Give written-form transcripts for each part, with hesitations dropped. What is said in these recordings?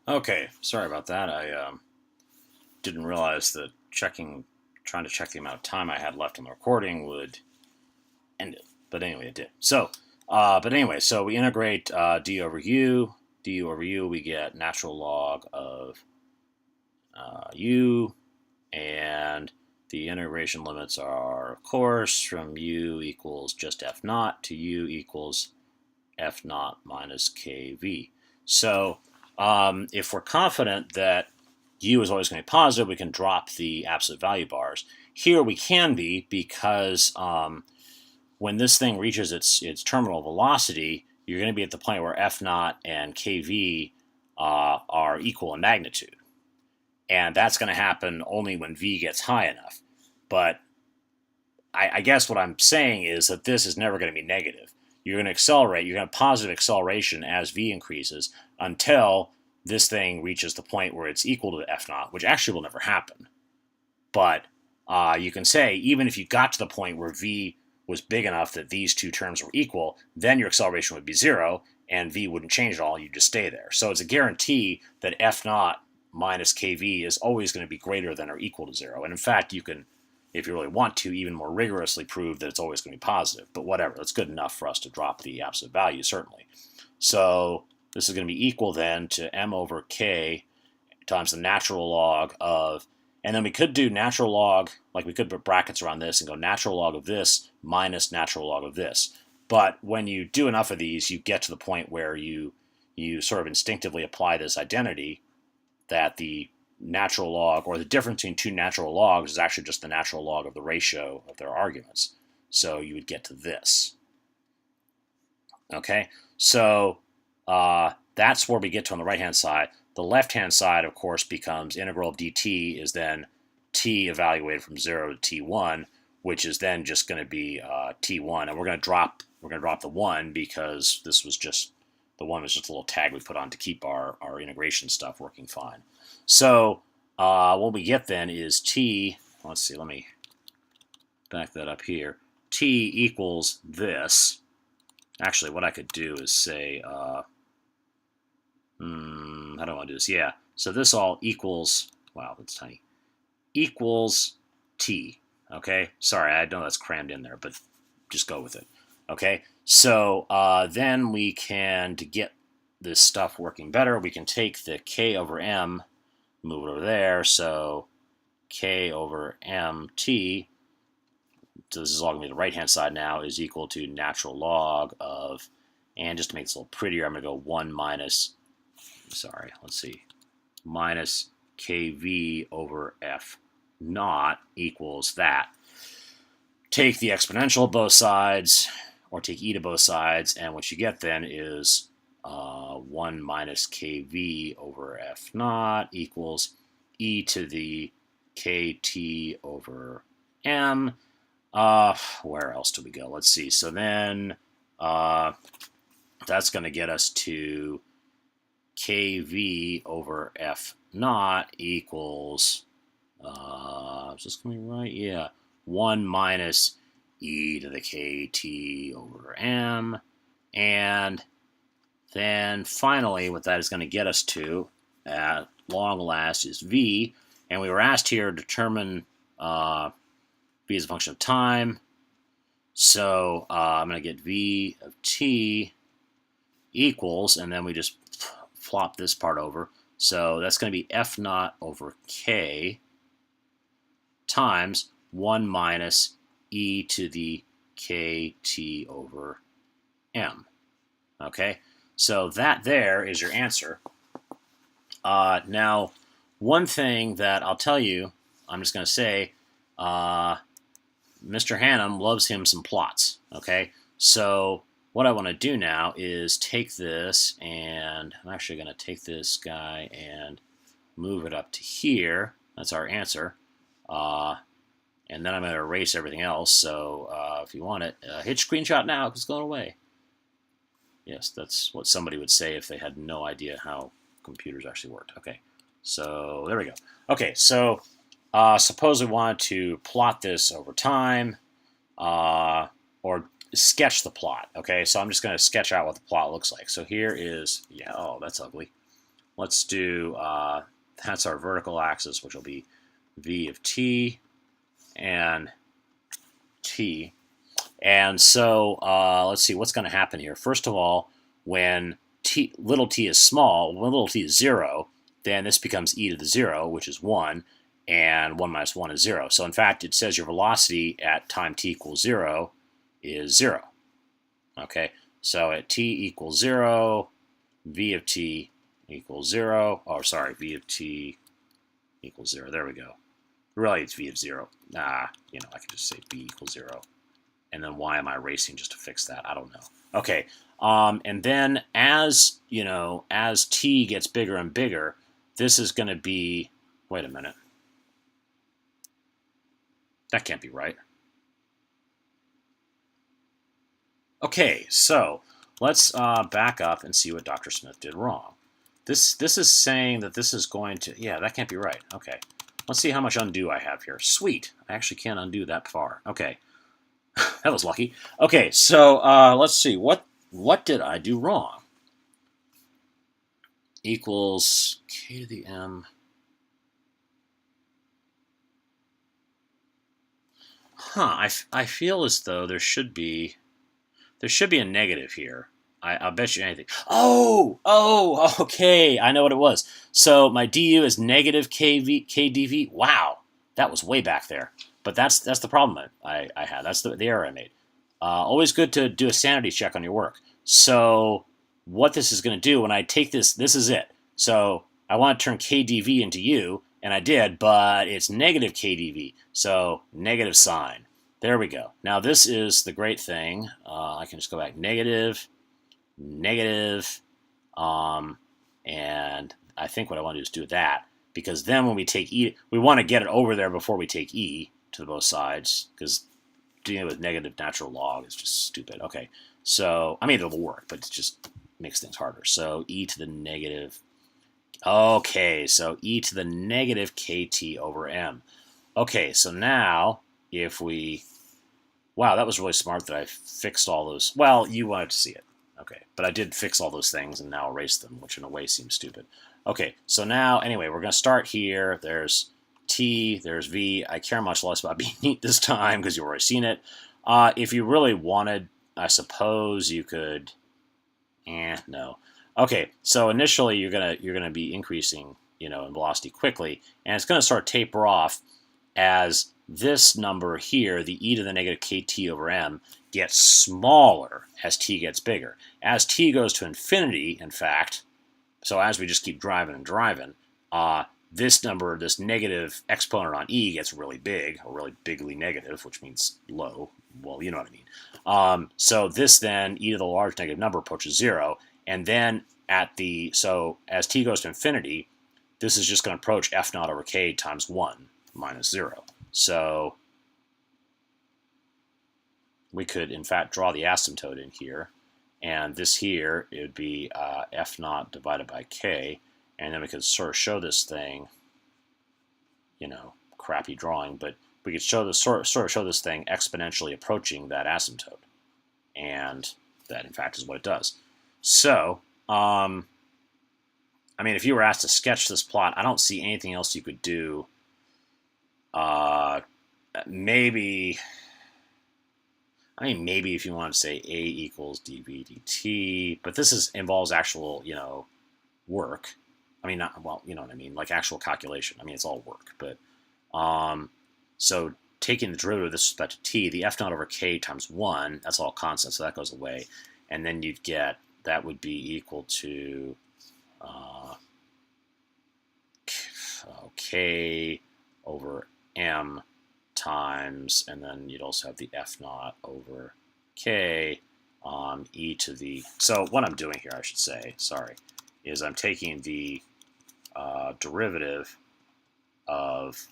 Okay, sorry about that. I didn't realize that trying to check the amount of time I had left on the recording would end it. But anyway, it did. So we integrate d over u. Du over u, we get natural log of u, and the integration limits are, of course, from u equals just f naught to u equals f naught minus kv. So if we're confident that u is always going to be positive, we can drop the absolute value bars. Here we can be because when this thing reaches its terminal velocity, you're going to be at the point where f naught and kv are equal in magnitude. And that's going to happen only when v gets high enough. But I guess what I'm saying is that this is never going to be negative. You're going to accelerate, you're going to have positive acceleration as v increases until this thing reaches the point where it's equal to f naught, which actually will never happen. But you can say, even if you got to the point where v was big enough that these two terms were equal, then your acceleration would be zero, and v wouldn't change at all, you just stay there. So it's a guarantee that f naught minus kv is always going to be greater than or equal to zero. And in fact, you can, if you really want to, even more rigorously prove that it's always going to be positive. But whatever, that's good enough for us to drop the absolute value, certainly. So this is going to be equal then to m over k times the natural log of, and then we could do natural log, like we could put brackets around this and go natural log of this minus natural log of this. But when you do enough of these, you get to the point where you sort of instinctively apply this identity that the natural log, or the difference between two natural logs, is actually just the natural log of the ratio of their arguments. So you would get to this. Okay, so that's where we get to on the right-hand side. The left-hand side, of course, becomes integral of dt is then t evaluated from 0 to t1, which is then just going to be t1, and we're going to drop the 1 because this was just, the 1 was just a little tag we put on to keep our integration stuff working fine. So what we get then is t, let's see, let me back that up here, t equals this. Actually, what I could do is say, how do I want to do this? Yeah, so this all equals, wow, that's tiny, equals t, okay? Sorry, I know that's crammed in there, but just go with it, okay? So then we can, to get this stuff working better, we can take the k over m, move it over there, so k over mt, so this is all going to be the right-hand side now, is equal to natural log of, and just to make this a little prettier, I'm going to go 1 minus, sorry, let's see, minus kv over f naught equals that. Take the exponential of both sides, or take e to both sides, and what you get then is 1 minus kv over f naught equals e to the kt over m. Where else do we go? Let's see. So then that's going to get us to kv over f naught equals, is this going to be right? Yeah. 1 minus e to the kt over m. And then finally, what that is going to get us to, at long last, is v. And we were asked here to determine v is a function of time. So I'm going to get v of t equals, and then we just flop this part over. So that's going to be f naught over k times 1 minus e to the kt over m. Okay, so that there is your answer. Now, one thing that I'll tell you, I'm just going to say, Mr. Hannum loves him some plots. Okay, so what I want to do now is take this, and I'm actually going to take this guy and move it up to here. That's our answer. And then I'm going to erase everything else. So if you want it, hit screenshot now because it's going away. Yes, that's what somebody would say if they had no idea how computers actually worked. Okay, so there we go. Okay, so suppose we wanted to plot this over time or sketch the plot. Okay, so I'm just going to sketch out what the plot looks like. So here is, yeah, oh, that's ugly. let's do, that's our vertical axis, which will be v of t and t. And so let's see what's going to happen here. First of all, when little t is small, when little t is 0, then this becomes e to the 0, which is 1, and 1 minus 1 is 0. So in fact, it says your velocity at time t equals 0 is 0. Okay, so at t equals 0, v of t equals 0. Oh, sorry, v of t equals 0. There we go. Really, it's v of 0. I can just say v equals 0. And then why am I racing just to fix that? I don't know. Okay, and then as t gets bigger and bigger, this is going to be. Wait a minute. That can't be right. Okay, so let's back up and see what Dr. Smith did wrong. This is saying that this is going to. Yeah, that can't be right. Okay, let's see how much undo I have here. Sweet, I actually can't undo that far. Okay. That was lucky. Okay, so let's see. What did I do wrong? Equals k to the m. I feel as though there should be a negative here. I'll bet you anything. Oh, okay. I know what it was. So my du is negative kdv. Wow, that was way back there. But that's the problem I had. That's the error I made. Always good to do a sanity check on your work. So what this is going to do when I take this is it. So I want to turn kdv into u, and I did, but it's negative kdv. So negative sign. There we go. Now this is the great thing. I can just go back negative, negative, and I think what I want to do is do that, because then when we take e, we want to get it over there before we take e to both sides, because dealing with negative natural log is just stupid. Okay, so I mean it'll work, but it just makes things harder. So e to the negative. Okay, so e to the negative kt over m. Okay, so now if we, wow, that was really smart that I fixed all those. Well, you wanted to see it. Okay, but I did fix all those things and now erase them, which in a way seems stupid. Okay, so now anyway, we're going to start here. There's t, there's v. I care much less about being neat this time because you've already seen it. If you really wanted, I suppose you could. No. Okay, so initially you're gonna be increasing, in velocity quickly, and it's going to start taper off as this number here, the e to the negative kt over m, gets smaller as t gets bigger. As t goes to infinity, in fact, so as we just keep driving and driving, this number, this negative exponent on e gets really big, or really bigly negative, which means low. Well, you know what I mean. So this then, e to the large negative number approaches 0, and then so as t goes to infinity, this is just going to approach f naught over k times 1 minus 0. So we could, in fact, draw the asymptote in here. And this here, it would be f naught divided by k. And then we could sort of show this thing, crappy drawing, but we could show this sort of show this thing exponentially approaching that asymptote. And that, in fact, is what it does. So, I mean, if you were asked to sketch this plot, I don't see anything else you could do. Maybe if you want to say a equals dv dt, but this involves actual, work. I mean, not, well, you know what I mean, like actual calculation. I mean, it's all work, but so taking the derivative with respect to t, the f naught over k times 1, that's all constant, so that goes away, and then you'd get, that would be equal to k over m times, and then you'd also have the f naught over k e to the, so what I'm doing here, I should say, sorry, is I'm taking the derivative of,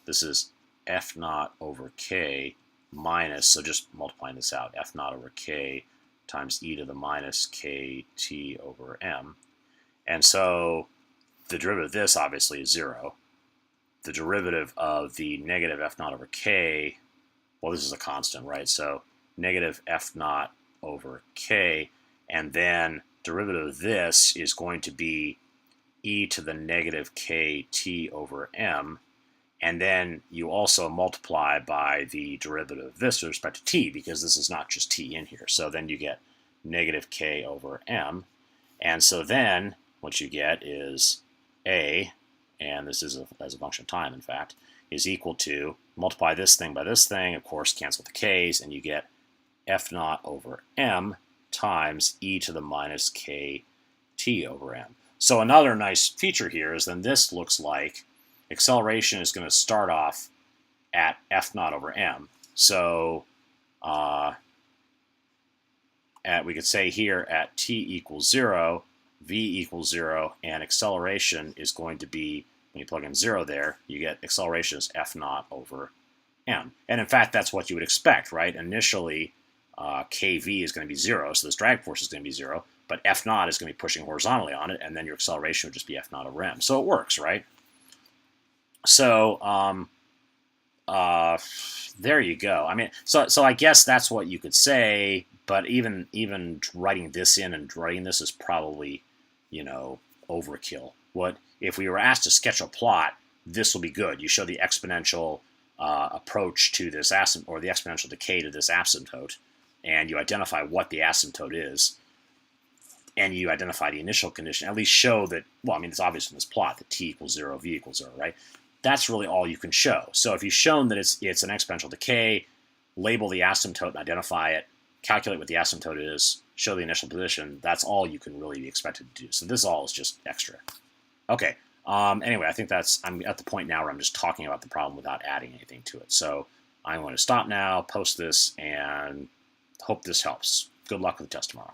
this is f naught over k minus, so just multiplying this out, f naught over k times e to the minus kt over m. And so the derivative of this obviously is 0. The derivative of the negative f naught over k, well, this is a constant, right? So negative f naught over k, and then derivative of this is going to be e to the negative kt over m, and then you also multiply by the derivative of this with respect to t, because this is not just t in here. So then you get negative k over m, and so then what you get is a, and this is as a function of time, in fact, is equal to, multiply this thing by this thing, of course, cancel the k's, and you get f naught over m times e to the minus kt over m. So another nice feature here is then this looks like acceleration is going to start off at f naught over m. So we could say here at t equals 0, v equals 0, and acceleration is going to be, when you plug in 0 there, you get acceleration is f naught over m. And in fact, that's what you would expect, right? Initially, kv is going to be 0, so this drag force is going to be 0, but f naught is going to be pushing horizontally on it, and then your acceleration would just be f naught over m. So it works, right? So there you go. I mean, so I guess that's what you could say, but even writing this in and writing this is probably, overkill. What if we were asked to sketch a plot? This will be good. You show the exponential approach to this asymptote, or the exponential decay to this asymptote, and you identify what the asymptote is, and you identify the initial condition. At least show that. Well, I mean, it's obvious in this plot that t equals 0, v equals 0, right? That's really all you can show. So if you've shown that it's an exponential decay, label the asymptote and identify it, calculate what the asymptote is, show the initial position, that's all you can really be expected to do. So this all is just extra. Okay. Anyway, I think I'm at the point now where I'm just talking about the problem without adding anything to it. So I'm going to stop now, post this, and hope this helps. Good luck with the test tomorrow.